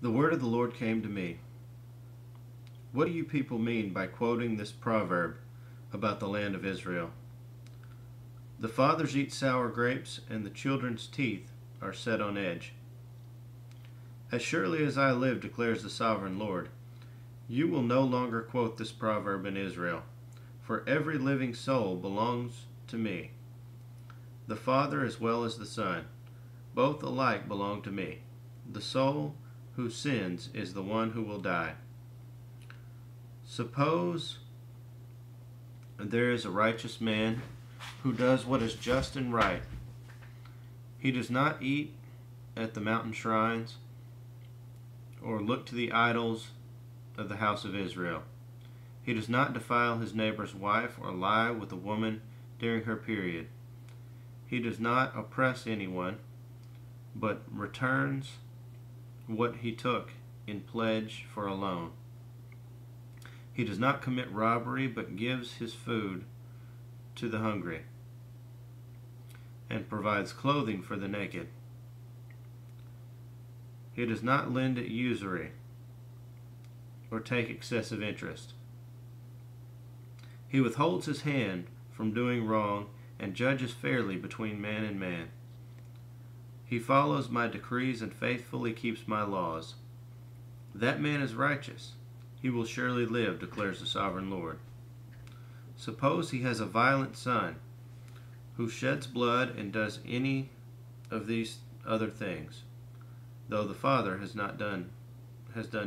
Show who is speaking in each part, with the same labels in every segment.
Speaker 1: The word of the Lord came to me. What do you people mean by quoting this proverb about the land of Israel? The fathers eat sour grapes, and the children's teeth are set on edge. As surely as I live, declares the sovereign Lord, you will no longer quote this proverb in Israel, for every living soul belongs to me, the Father as well as the Son. Both alike belong to me. The soul who sins is the one who will die. Suppose there is a righteous man who does what is just and right. He does not eat at the mountain shrines or look to the idols of the house of Israel. He does not defile his neighbor's wife or lie with a woman during her period. He does not oppress anyone, but returns what he took in pledge for a loan. He does not commit robbery, but gives his food to the hungry and provides clothing for the naked. He does not lend at usury or take excessive interest. He withholds his hand from doing wrong and judges fairly between man and man. He follows my decrees and faithfully keeps my laws. That man is righteous. He will surely live, declares the sovereign Lord. Suppose he has a violent son who sheds blood and does any of these other things, though the father has done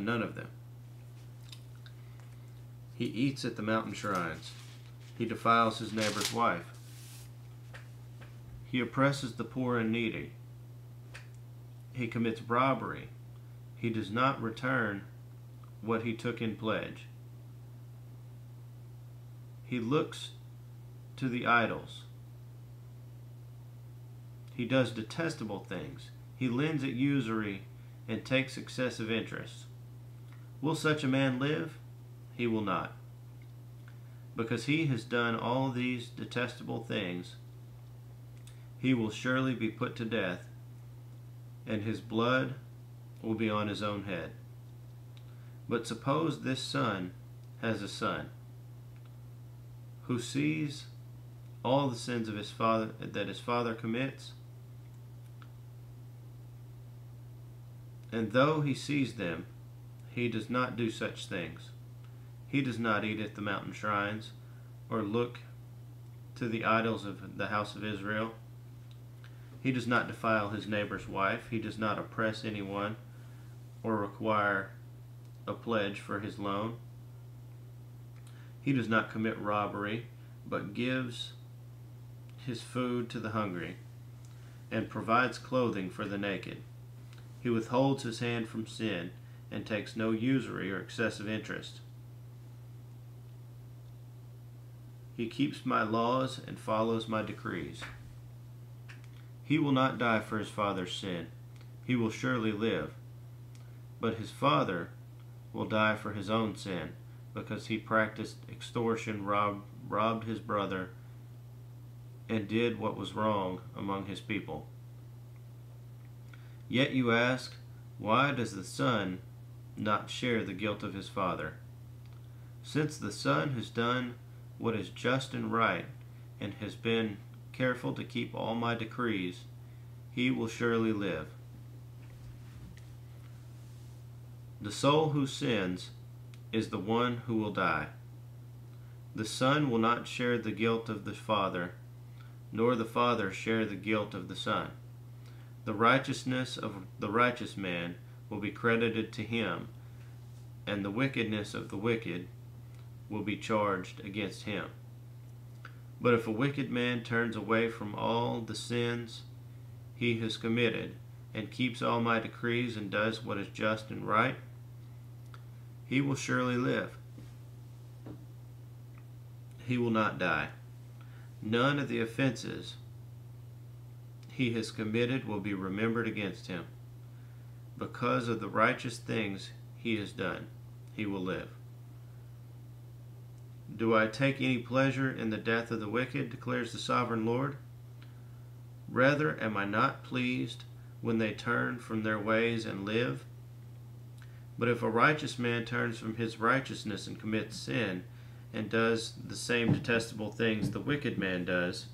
Speaker 1: none of them. He eats at the mountain shrines. He defiles his neighbor's wife. He oppresses the poor and needy. He commits robbery. He does not return what he took in pledge. He looks to the idols. He does detestable things. He lends at usury and takes excessive interest. Will such a man live? He will not. Because he has done all these detestable things, he will surely be put to death, and his blood will be on his own head. But suppose this son has a son who sees all the sins of his father that his father commits, and though he sees them, he does not do such things. He does not eat at the mountain shrines or look to the idols of the house of Israel. He does not defile his neighbor's wife. He does not oppress anyone or require a pledge for his loan. He does not commit robbery, but gives his food to the hungry and provides clothing for the naked. He withholds his hand from sin and takes no usury or excessive interest. He keeps my laws and follows my decrees. He will not die for his father's sin. He will surely live. But his father will die for his own sin, because he practiced extortion, robbed his brother, and did what was wrong among his people. Yet you ask, why does the son not share the guilt of his father? Since the son has done what is just and right, and has been careful to keep all my decrees, he will surely live. The soul who sins is the one who will die. The son will not share the guilt of the father, nor the father share the guilt of the son. The righteousness of the righteous man will be credited to him, and the wickedness of the wicked will be charged against him. But if a wicked man turns away from all the sins he has committed, and keeps all my decrees and does what is just and right, he will surely live. He will not die. None of the offenses he has committed will be remembered against him. Because of the righteous things he has done, he will live. Do I take any pleasure in the death of the wicked, declares the sovereign Lord? Rather, am I not pleased when they turn from their ways and live? But if a righteous man turns from his righteousness and commits sin, and does the same detestable things the wicked man does,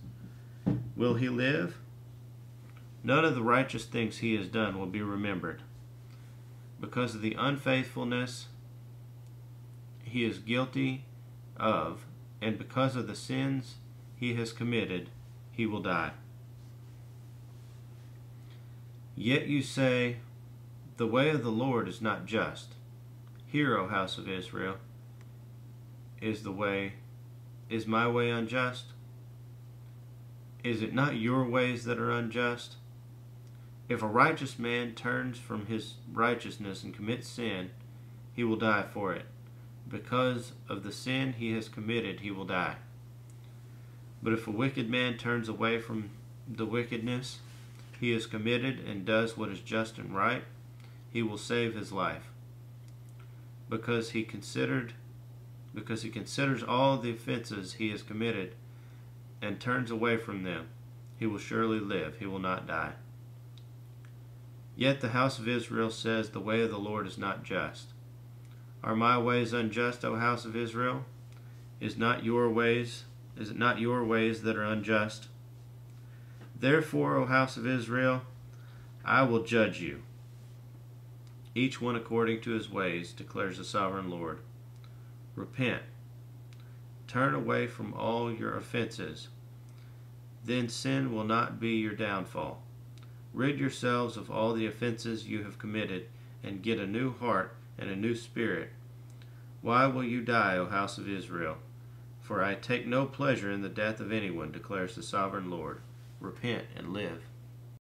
Speaker 1: will he live? None of the righteous things he has done will be remembered. Because of the unfaithfulness he is guilty of, and because of the sins he has committed, he will die. Yet you say, the way of the Lord is not just. Hear, O house of Israel, is my way unjust? Is it not your ways that are unjust? If a righteous man turns from his righteousness and commits sin, he will die for it. Because of the sin he has committed, he will die. But if a wicked man turns away from the wickedness he has committed and does what is just and right, he will save his life. Because he considers all the offenses he has committed and turns away from them, he will surely live, he will not die. Yet the house of Israel says, the way of the Lord is not just. Are my ways unjust, O house of Israel? Is it not your ways that are unjust? Therefore, O house of Israel, I will judge you, each one according to his ways, declares the sovereign Lord. Repent. Turn away from all your offenses. Then sin will not be your downfall. Rid yourselves of all the offenses you have committed, and get a new heart and a new spirit. Why will you die, O house of Israel? For I take no pleasure in the death of anyone, declares the sovereign Lord. Repent and live.